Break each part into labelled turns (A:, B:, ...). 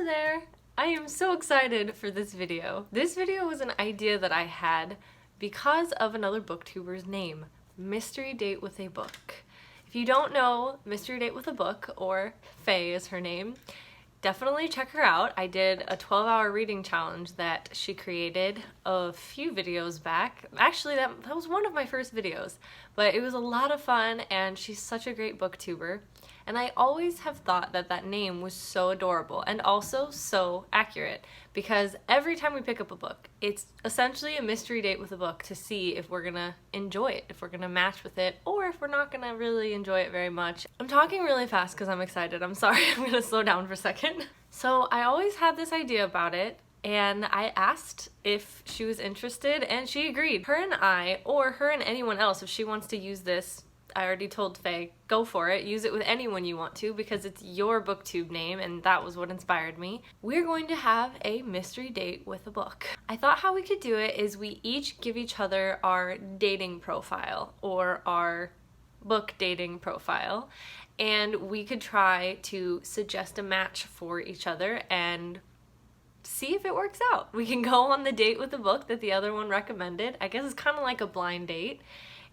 A: Hello there! I am so excited for this video. This video was an idea that I had because of another booktuber's name, Mystery Date with a Book. If you don't know Mystery Date with a Book, or Faye is her name, definitely check her out. I did a 12-hour reading challenge that she created a few videos back. Actually, that was one of my first videos, but it was a lot of fun and she's such a great booktuber. And I always have thought that that name was so adorable and also so accurate, because every time we pick up a book, it's essentially a mystery date with a book to see if we're gonna enjoy it, if we're gonna match with it, or if we're not gonna really enjoy it very much. I'm talking really fast because I'm excited. I'm sorry, I'm gonna slow down for a second. So I always had this idea about it, and I asked if she was interested, and she agreed. Her and I, or her and anyone else, if she wants to use this, I already told Faye, go for it, use it with anyone you want to because it's your booktube name and that was what inspired me. We're going to have a mystery date with a book. I thought how we could do it is we each give each other our dating profile or our book dating profile, and we could try to suggest a match for each other and see if it works out. We can go on the date with the book that the other one recommended. I guess it's kind of like a blind date,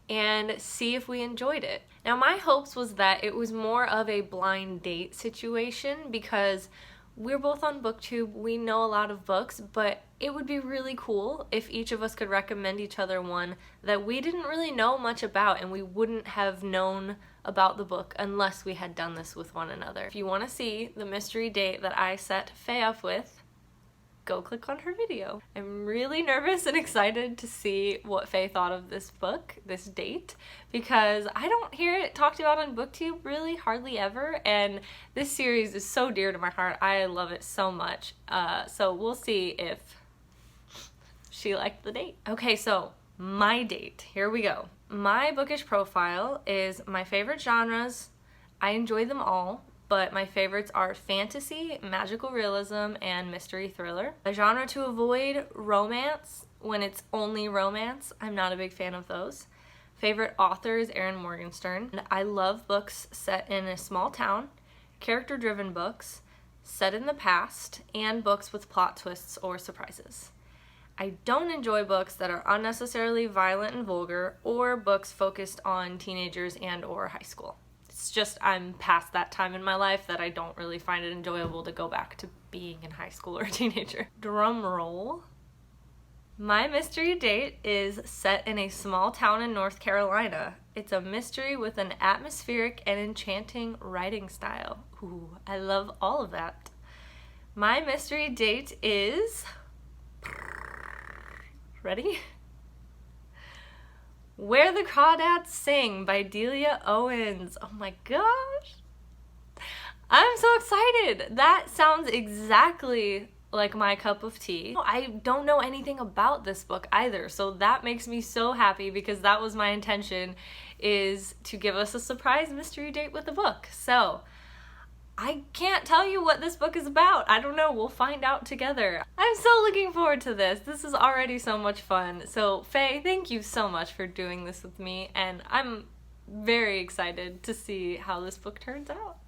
A: and see if we enjoyed it. Now my hopes was that it was more of a blind date situation because we're both on booktube, we know a lot of books, but it would be really cool if each of us could recommend each other one that we didn't really know much about and we wouldn't have known about the book unless we had done this with one another. If you want to see the mystery date that I set Faye up with, go click on her video. I'm really nervous and excited to see what Faye thought of this book, this date, because I don't hear it talked about on booktube really hardly ever, and this series is so dear to my heart. I love it so much. So we'll see if she liked the date. Okay, so my date, here we go. My bookish profile is my favorite genres. I enjoy them all, but my favorites are fantasy, magical realism, and mystery thriller. A genre to avoid: romance, when it's only romance. I'm not a big fan of those. Favorite author is Erin Morgenstern. And I love books set in a small town, character-driven books, set in the past, and books with plot twists or surprises. I don't enjoy books that are unnecessarily violent and vulgar, or books focused on teenagers and or high school. It's just I'm past that time in my life that I don't really find it enjoyable to go back to being in high school or a teenager. Drum roll. My mystery date is set in a small town in North Carolina. It's a mystery with an atmospheric and enchanting writing style. Ooh, I love all of that. My mystery date is... Ready? Where the Crawdads Sing by Delia Owens. Oh my gosh. I'm so excited. That sounds exactly like my cup of tea. I don't know anything about this book either, so that makes me so happy because that was my intention, is to give us a surprise mystery date with a book. So I can't tell you what this book is about. I don't know, we'll find out together. I'm so looking forward to this. This is already so much fun. So Faye, thank you so much for doing this with me, and I'm very excited to see how this book turns out.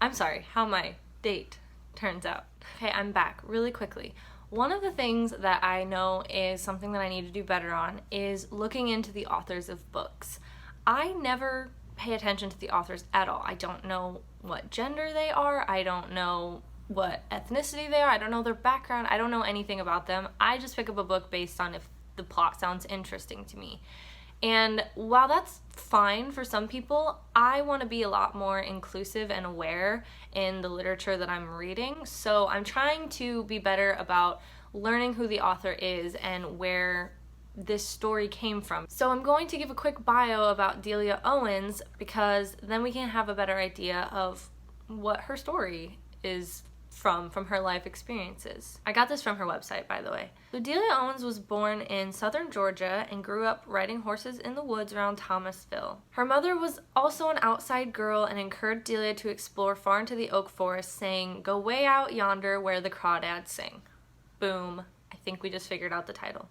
A: I'm sorry, how my date turns out. Okay, I'm back really quickly. One of the things that I know is something that I need to do better on is looking into the authors of books. I never pay attention to the authors at all. I don't know what gender they are, I don't know what ethnicity they are, I don't know their background, I don't know anything about them. I just pick up a book based on if the plot sounds interesting to me. And while that's fine for some people, I want to be a lot more inclusive and aware in the literature that I'm reading, so I'm trying to be better about learning who the author is and where this story came from. So I'm going to give a quick bio about Delia Owens because then we can have a better idea of what her story is from her life experiences. I got this from her website, by the way. So Delia Owens was born in southern Georgia and grew up riding horses in the woods around Thomasville. Her mother was also an outside girl and encouraged Delia to explore far into the oak forest, saying, "Go way out yonder where the crawdads sing." Boom. I think we just figured out the title.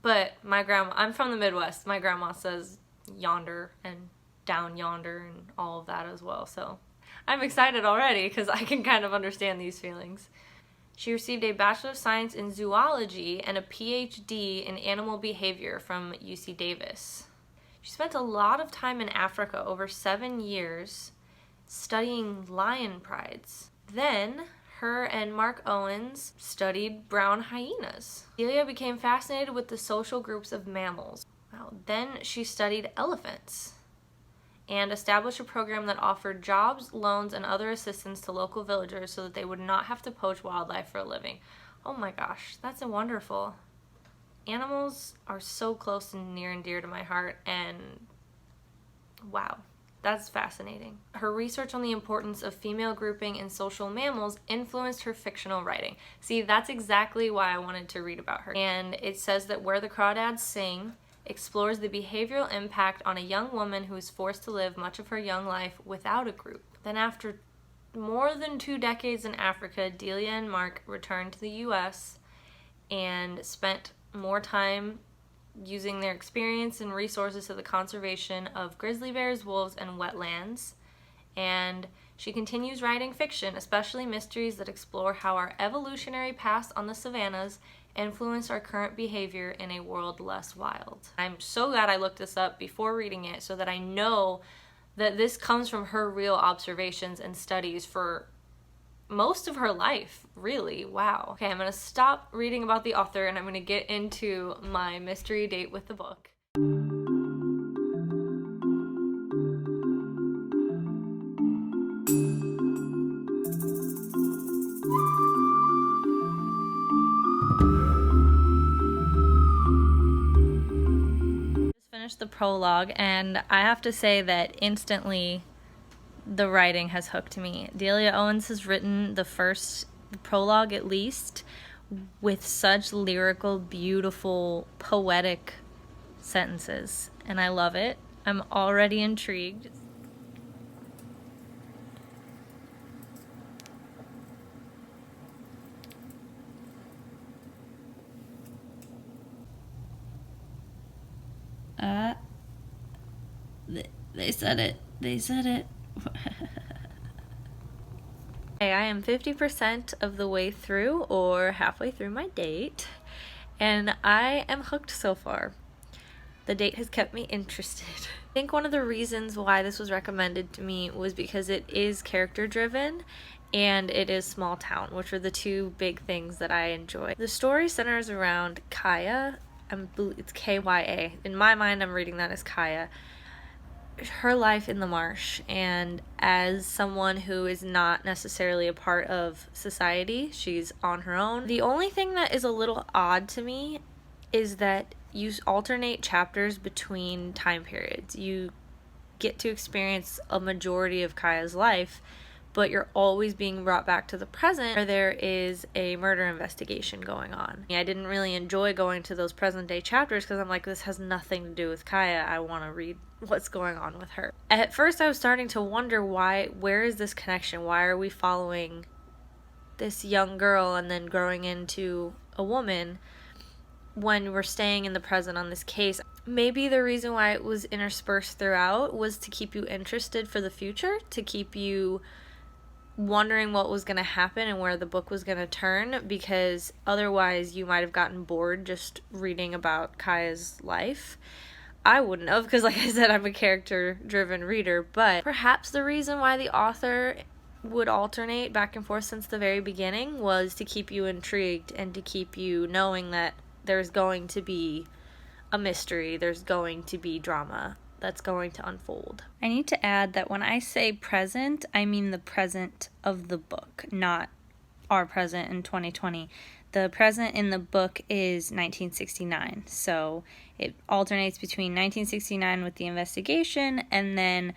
A: But my grandma, I'm from the Midwest, my grandma says yonder and down yonder and all of that as well, so I'm excited already because I can kind of understand these feelings. She received a Bachelor of Science in Zoology and a PhD in Animal Behavior from UC Davis. She spent a lot of time in Africa, over 7 years, studying lion prides. Then, her and Mark Owens studied brown hyenas. Delia became fascinated with the social groups of mammals. Wow. Then she studied elephants and established a program that offered jobs, loans, and other assistance to local villagers so that they would not have to poach wildlife for a living. Oh my gosh, that's wonderful. Animals are so close and near and dear to my heart, and wow, that's fascinating. Her research on the importance of female grouping in social mammals influenced her fictional writing. See, that's exactly why I wanted to read about her. And it says that Where the Crawdads Sing explores the behavioral impact on a young woman who is forced to live much of her young life without a group. Then after more than 2 decades in Africa, Delia and Mark returned to the US and spent more time using their experience and resources to the conservation of grizzly bears, wolves, and wetlands. And she continues writing fiction, especially mysteries that explore how our evolutionary past on the savannas influence our current behavior in a world less wild. I'm so glad I looked this up before reading it so that I know that this comes from her real observations and studies for most of her life, really. Wow. Okay, I'm gonna stop reading about the author and I'm gonna get into my mystery date with the book. Just finished the prologue and I have to say that instantly the writing has hooked me. Delia Owens has written the prologue at least with such lyrical, beautiful, poetic sentences, and I love it. I'm already intrigued. They said it. They said it. Okay, I am 50% of the way through or halfway through my date, and I am hooked so far. The date has kept me interested. I think one of the reasons why this was recommended to me was because it is character driven and it is small town, which are the 2 big things that I enjoy. The story centers around Kaya. It's Kya. In my mind, I'm reading that as Kaya. Her life in the marsh, and as someone who is not necessarily a part of society, she's on her own. The only thing that is a little odd to me is that you alternate chapters between time periods. You get to experience a majority of Kaya's life, but you're always being brought back to the present where there is a murder investigation going on. I didn't really enjoy going to those present day chapters because I'm like, this has nothing to do with Kaya. I want to read what's going on with her. At first I was starting to wonder where is this connection? Why are we following this young girl and then growing into a woman when we're staying in the present on this case? Maybe the reason why it was interspersed throughout was to keep you interested for the future, to keep you wondering what was going to happen and where the book was going to turn, because otherwise you might have gotten bored just reading about Kaya's life. I wouldn't have, because like I said, I'm a character-driven reader, but perhaps the reason why the author would alternate back and forth since the very beginning was to keep you intrigued and to keep you knowing that there's going to be a mystery, there's going to be drama that's going to unfold. I need to add that when I say present, I mean the present of the book, not our present in 2020. The present in the book is 1969, so it alternates between 1969 with the investigation and then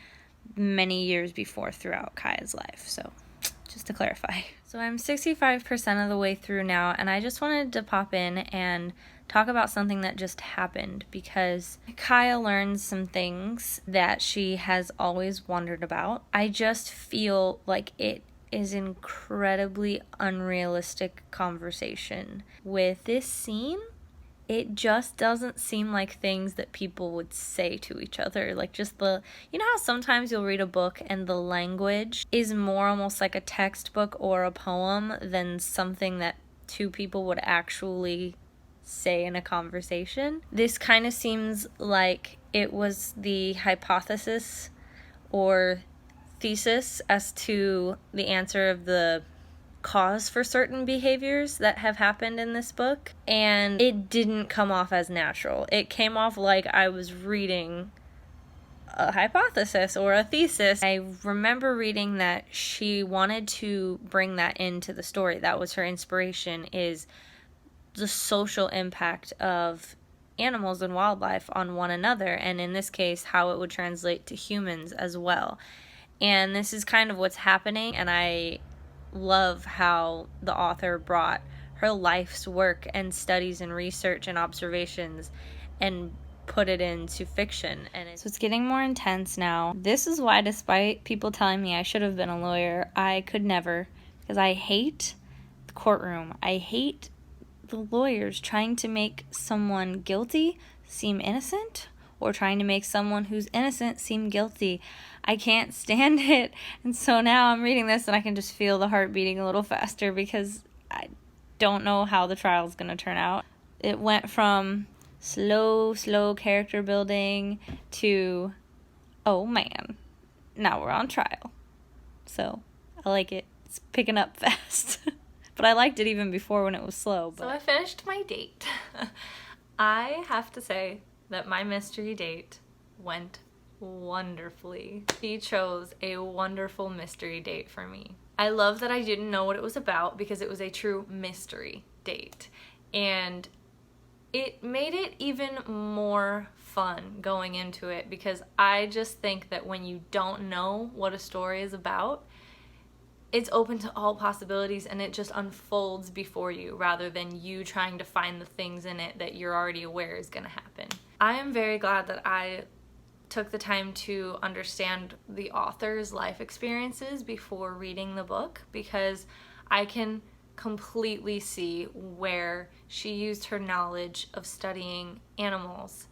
A: many years before throughout Kaya's life, so just to clarify. So I'm 65% of the way through now, and I just wanted to pop in and talk about something that just happened, because Kaya learns some things that she has always wondered about. I just feel like it is incredibly unrealistic conversation. With this scene, it just doesn't seem like things that people would say to each other. Like just you know how sometimes you'll read a book and the language is more almost like a textbook or a poem than something that two people would actually say in a conversation? This kind of seems like it was the hypothesis or thesis as to the answer of the cause for certain behaviors that have happened in this book, and it didn't come off as natural. It came off like I was reading a hypothesis or a thesis. I remember reading that she wanted to bring that into the story. That was her inspiration, is the social impact of animals and wildlife on one another, and in this case, how it would translate to humans as well. And this is kind of what's happening, and I love how the author brought her life's work and studies and research and observations and put it into fiction. And so it's getting more intense now. This is why, despite people telling me I should have been a lawyer, I could never, because I hate the courtroom. I hate the lawyers trying to make someone guilty seem innocent, or trying to make someone who's innocent seem guilty. I can't stand it. And so now I'm reading this and I can just feel the heart beating a little faster because I don't know how the trial's going to turn out. It went from slow character building to, oh man, now we're on trial. So I like it. It's picking up fast. But I liked it even before when it was slow. So I finished my date. I have to say that my mystery date went wonderfully. He chose a wonderful mystery date for me. I love that I didn't know what it was about because it was a true mystery date. And it made it even more fun going into it because I just think that when you don't know what a story is about, it's open to all possibilities and it just unfolds before you rather than you trying to find the things in it that you're already aware is going to happen. I am very glad that I took the time to understand the author's life experiences before reading the book because I can completely see where she used her knowledge of studying animals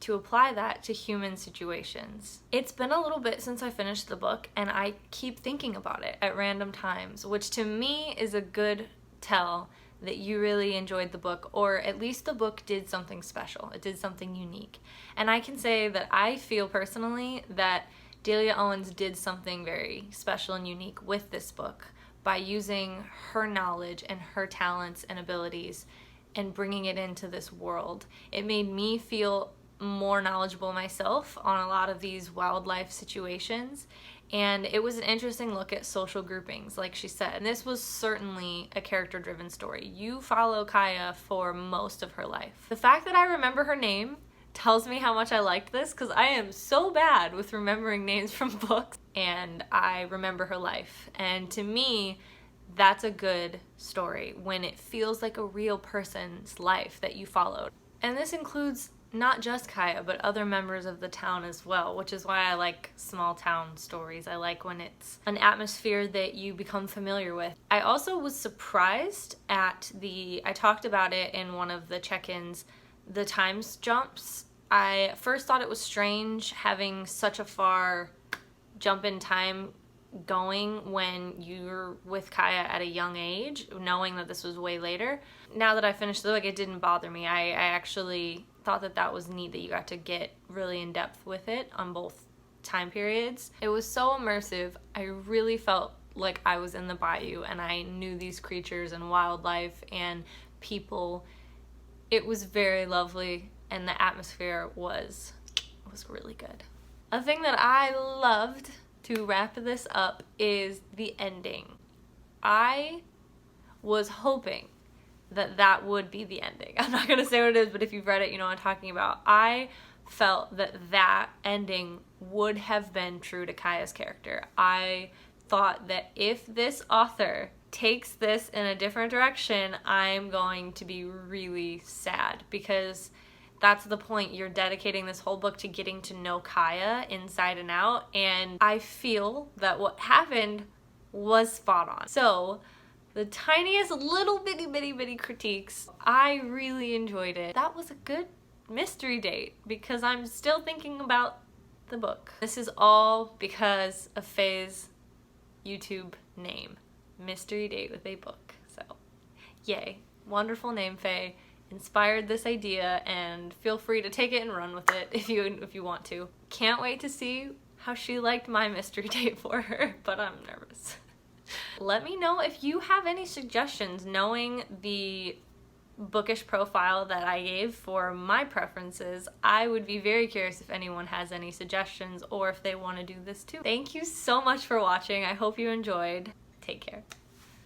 A: to apply that to human situations. It's been a little bit since I finished the book and I keep thinking about it at random times, which to me is a good tell that you really enjoyed the book, or at least the book did something special. It did something unique. And I can say that I feel personally that Delia Owens did something very special and unique with this book by using her knowledge and her talents and abilities and bringing it into this world. It made me feel more knowledgeable myself on a lot of these wildlife situations, and it was an interesting look at social groupings, like she said. And this was certainly a character-driven story. You follow Kaya for most of her life. The fact that I remember her name tells me how much I liked this, because I am so bad with remembering names from books, and I remember her life. And to me, that's a good story when it feels like a real person's life that you followed. And this includes not just Kaya, but other members of the town as well, which is why I like small town stories. I like when it's an atmosphere that you become familiar with. I also was surprised at I talked about it in one of the check-ins, the times jumps. I first thought it was strange having such a far jump in time going when you're with Kaya at a young age, knowing that this was way later. Now that I finished the book, it didn't bother me. I actually thought that was neat that you got to get really in depth with it on both time periods. It was so immersive. I really felt like I was in the bayou and I knew these creatures and wildlife and people. It was very lovely and the atmosphere was really good. A thing that I loved, to wrap this up, is the ending. I was hoping that would be the ending. I'm not gonna say what it is, but if you've read it, you know what I'm talking about. I felt that ending would have been true to Kaya's character. I thought that if this author takes this in a different direction, I'm going to be really sad, because that's the point. You're dedicating this whole book to getting to know Kaya inside and out, and I feel that what happened was spot on. So the tiniest little bitty critiques. I really enjoyed it. That was a good mystery date because I'm still thinking about the book. This is all because of Faye's YouTube name, Mystery Date with a Book. So, yay. Wonderful name, Faye. Inspired this idea, and feel free to take it and run with it if you want to. Can't wait to see how she liked my mystery date for her, but I'm nervous. Let me know if you have any suggestions, knowing the bookish profile that I gave for my preferences. I would be very curious if anyone has any suggestions or if they want to do this too. Thank you so much for watching. I hope you enjoyed. Take care.